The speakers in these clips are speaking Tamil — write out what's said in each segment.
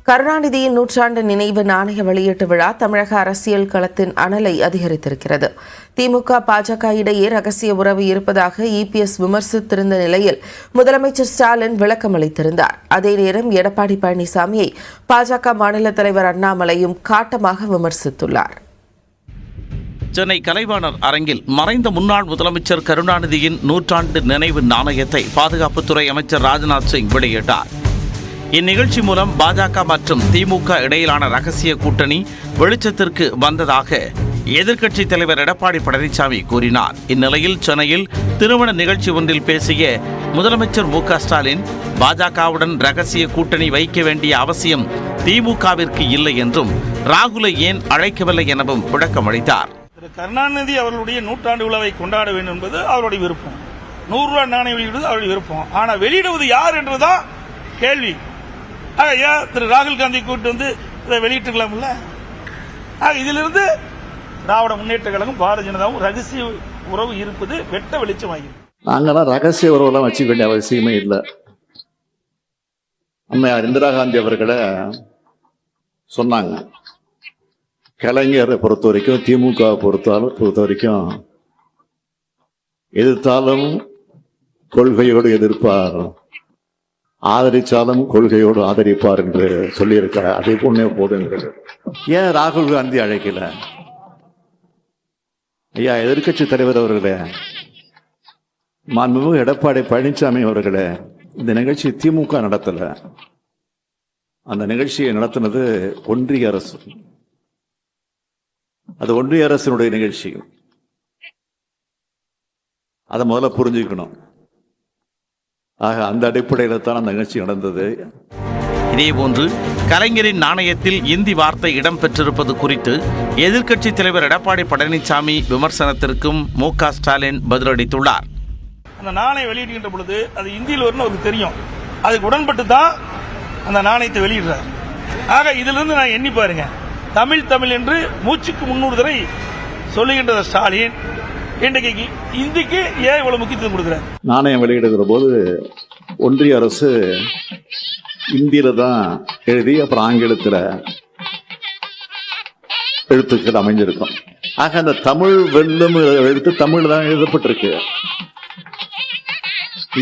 கருணாநிதியின் நூற்றாண்டு நினைவு நாணய வெளியீட்டு விழா தமிழக அரசியல் களத்தின் அனலை அதிகரித்திருக்கிறது. திமுக பாஜக இடையே ரகசிய உறவு இருப்பதாக இபிஎஸ் விமர்சித்திருந்த நிலையில் முதலமைச்சர் ஸ்டாலின் விளக்கம் அளித்திருந்தார். அதே நேரம் எடப்பாடி பழனிசாமியை பாஜக மாநில தலைவர் அண்ணாமலையும் காட்டமாக விமர்சித்துள்ளார். சென்னை கலைவாணர் அரங்கில் மறைந்த முன்னாள் முதலமைச்சர் கருணாநிதியின் நூற்றாண்டு நினைவு நாணயத்தை பாதுகாப்புத்துறை அமைச்சர் ராஜ்நாத் சிங் வெளியிட்டார். இந்நிகழ்ச்சி மூலம் பாஜக மற்றும் திமுக இடையிலான ரகசிய கூட்டணி வெளிச்சத்திற்கு வந்ததாக எதிர்க்கட்சித் தலைவர் எடப்பாடி பழனிசாமி கூறினார். இந்நிலையில் சென்னையில் திருமண நிகழ்ச்சி ஒன்றில் பேசிய முதலமைச்சர் மு.க.ஸ்டாலின் பாஜகவுடன் ரகசிய கூட்டணி வைக்க வேண்டிய அவசியம் திமுகவிற்கு இல்லை என்றும் ராகுலை ஏன் அழைக்கவில்லை எனவும் விளக்கம் அளித்தார். கருணாநிதி அவர்களுடைய நூற்றாண்டு விழாவை கொண்டாட வேண்டும் என்பது அவருடைய விருப்பம். 100 ரூபாய் நாணயம் வெளியிடுவது அவருடைய விருப்பம். ஆனால் வெளியிடுவது யார் என்றுதான் கேள்வி. ஏன் திரு ராகுல் காந்தி கூட்டு வந்து இதை வெளியிட்டுக்கலாம்ல? இதிலிருந்து திராவிட முன்னேற்ற கழகம் பாரதிய ஜனதாவும் ரகசிய உறவு இருப்பது வெட்ட வெளிச்சமாகி. நாங்களாம் ரகசிய உறவுலாம் வச்சுக்க வேண்டிய அவசியமே இல்லை. அம்மையார் இந்திரா காந்தி அவர்களை சொன்னாங்க, கலைஞரை பொறுத்த வரைக்கும் திமுக பொறுத்த வரைக்கும் எதிர்த்தாலும் கொள்கையோடு எதிர்ப்பார், ஆதரிச்சாலும் கொள்கையோடு ஆதரிப்பார் என்று சொல்லியிருக்கிறார். அதே போன்னே போதுங்கிறது. ஏன் ராகுல் காந்தி அழைக்கல? ஐயா எதிர்கட்சி தலைவர் அவர்களே, மாண்புமிகு எடப்பாடி பழனிசாமி அவர்களே, இந்த நிகழ்ச்சி திமுக நடத்தல, அந்த நிகழ்ச்சியை நடத்தினது ஒன்றிய அரசு. அது ஒன்றிய அரசினுடைய நிகழ்ச்சி. அதை முதல்ல புரிஞ்சுக்கணும். ஆக அந்த அடிப்படையில் தான் அந்த நிகழ்ச்சி நடந்தது. இதேபோன்று கலைஞரின் நாணயத்தில் இந்தி வார்த்தை இடம்பெற்றிருப்பது குறித்து எதிர்க்கட்சித் தலைவர் எடப்பாடி பழனிசாமி விமர்சனத்திற்கும் மு.க.ஸ்டாலின் பதிலளித்துள்ளார். அந்த நாணயம் வெளியிடுகின்ற பொழுது அது இந்தியில் வரும்னு அவருக்கு தெரியும். அதுக்கு உடன்பட்டு தான் அந்த நாணயத்தை வெளியிடுறார். ஆக இதிலிருந்து நான் எண்ணி பாருங்க, தமிழ் என்று மூச்சுக்கு 300 தடவை சொல்லுகின்ற ஸ்டாலின் இன்றைக்கு இந்திக்கு ஏன் இவ்வளவு முக்கியத்துவம் கொடுக்கிறார்? நாணயம் வெளியிடுகிற போது ஒன்றிய அரசு இந்தியில தான் எழுதி அப்புறம் ஆங்கிலத்தில் எழுத்துக்கள் அமைஞ்சிருக்கும். ஆக அந்த தமிழ் வெல்லும் எழுத்து தமிழ் தான் எழுதப்பட்டிருக்கு.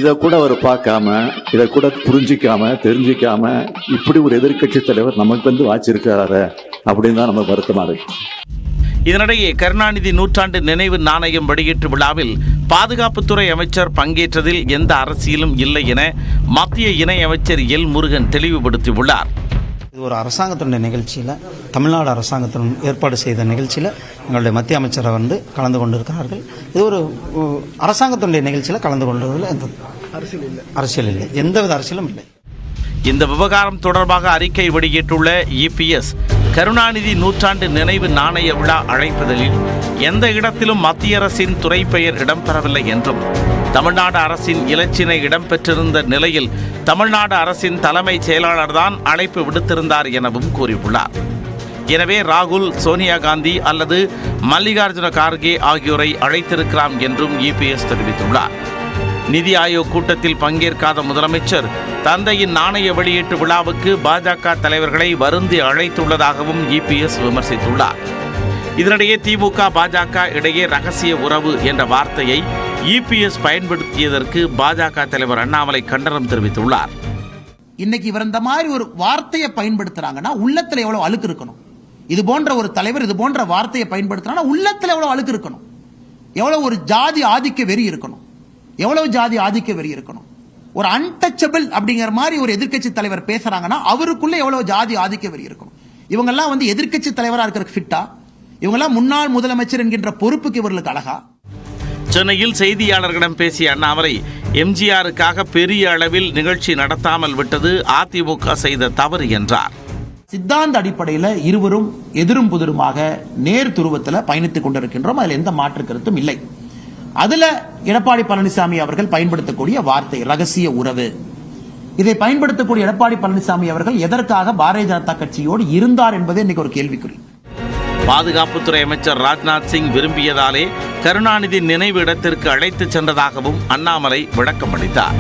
இதை கூட அவர் பார்க்காம, இதை கூட புரிஞ்சிக்காம தெரிஞ்சிக்காம இப்படி ஒரு எதிர்கட்சி தலைவர் நமக்கு வந்து வாச்சிருக்கிறாரு அப்படின்னு தான் நம்ம வருத்தமா இருக்கு. இதனிடையே கருணாநிதி நூற்றாண்டு நினைவு நாணயம் வெளியீட்டு விழாவில் பாதுகாப்புத்துறை அமைச்சர் பங்கேற்றதில் எந்த அரசியலும் இல்லை என மத்திய இணை அமைச்சர் எல் முருகன் தெளிவுபடுத்தியுள்ளார். இது ஒரு அரசாங்கத்தினுடைய நிகழ்ச்சியில், தமிழ்நாடு அரசாங்கத்தின் ஏற்பாடு செய்த நிகழ்ச்சியில் எங்களுடைய மத்திய அமைச்சரை வந்து கலந்து கொண்டிருக்கிறார்கள். இது ஒரு அரசாங்கத்தினுடைய நிகழ்ச்சியில் கலந்து கொண்டதில் எந்த அரசியல் இல்லை, எந்தவித அரசியலும் இல்லை. இந்த விவகாரம் தொடர்பாக அறிக்கை வெளியிட்டுள்ள இபிஎஸ், கருணாநிதி நூற்றாண்டு நினைவு நாணய விழா அழைப்பதில் எந்த இடத்திலும் மத்திய அரசின் துறை பெயர் இடம்பெறவில்லை என்றும், தமிழ்நாடு அரசின் இலச்சினை இடம்பெற்றிருந்த நிலையில் தமிழ்நாடு அரசின் தலைமைச் செயலாளர் தான் அழைப்பு விடுத்திருந்தார் எனவும் கூறியுள்ளார். எனவே ராகுல், சோனியா காந்தி அல்லது மல்லிகார்ஜுன கார்கே ஆகியோரை அழைத்திருக்கலாம் என்றும் இபிஎஸ் தெரிவித்துள்ளார். நிதி ஆயோக் கூட்டத்தில் பங்கேற்காத முதலமைச்சர் தந்தையின் நாணய வெளியீட்டு விழாவுக்கு பாஜக தலைவர்களை வருந்தி அழைத்துள்ளதாகவும் இபிஎஸ் விமர்சித்துள்ளார். இதனிடையே திமுக பாஜக இடையே ரகசிய உறவு என்ற வார்த்தையை இபிஎஸ் பயன்படுத்தியதற்கு பாஜக தலைவர் அண்ணாமலை கண்டனம் தெரிவித்துள்ளார். இன்னைக்கு இவர் இந்த மாதிரி ஒரு வார்த்தையை பயன்படுத்துறாங்கன்னா உள்ளத்துல எவ்வளவு அழுக்கு இருக்கணும்? இது போன்ற ஒரு தலைவர் இது போன்ற வார்த்தையை பயன்படுத்துறாங்கன்னா உள்ளத்துல எவ்வளவு அழுக்கு இருக்கணும்? எவ்வளவு ஒரு ஜாதி ஆதிக்க வெறி இருக்கணும்? எவ்வளவு ஜாதி ஆதிக்க வெறி இருக்கணும்? ஒரு அன்டச்சபிள் அப்படிங்கிற மாதிரி ஒரு எதிர்க்கட்சி தலைவர் பேசுறாங்கன்னா அவருக்குள்ள எவ்வளவு ஜாதி ஆதிக்க வெறி இருக்கணும்? இவங்கெல்லாம் வந்து எதிர்க்கட்சி தலைவரா இருக்கிறதுக்கு ஃபிட்டா? இவங்கெல்லாம் முன்னாள் முதலமைச்சர் என்கின்ற பொறுப்புக்கு இவர்களுக்கு அழகா? சென்னையில் செய்தியாளர்களிடம் பேசிய அண்ணாமலை, எம்ஜிஆருக்காக பெரிய அளவில் நிகழ்ச்சி நடத்தாமல் விட்டது அதிமுக செய்த தவறு என்றார். சித்தாந்த அடிப்படையில் இருவரும் எதிரும் புதிருமாக நேர் துருவத்தில் பயணித்துக் கொண்டிருக்கின்றோம். அதில் எந்த மாற்று கருத்தும் இல்லை. அதுல எடப்பாடி பழனிசாமி அவர்கள் பயன்படுத்தக்கூடிய வார்த்தை ரகசிய உறவு, இதை பயன்படுத்தக்கூடிய எடப்பாடி பழனிசாமி அவர்கள் எதற்காக பாரதிய ஜனதா கட்சியோடு இருந்தார் என்பதே இன்னைக்கு ஒரு கேள்விக்குறி. பாதுகாப்புத்துறை அமைச்சர் ராஜ்நாத் சிங் விரும்பியதாலே கருணாநிதி நினைவு இடத்திற்கு அழைத்துச் சென்றதாகவும் அண்ணாமலை விளக்கம் அளித்தார்.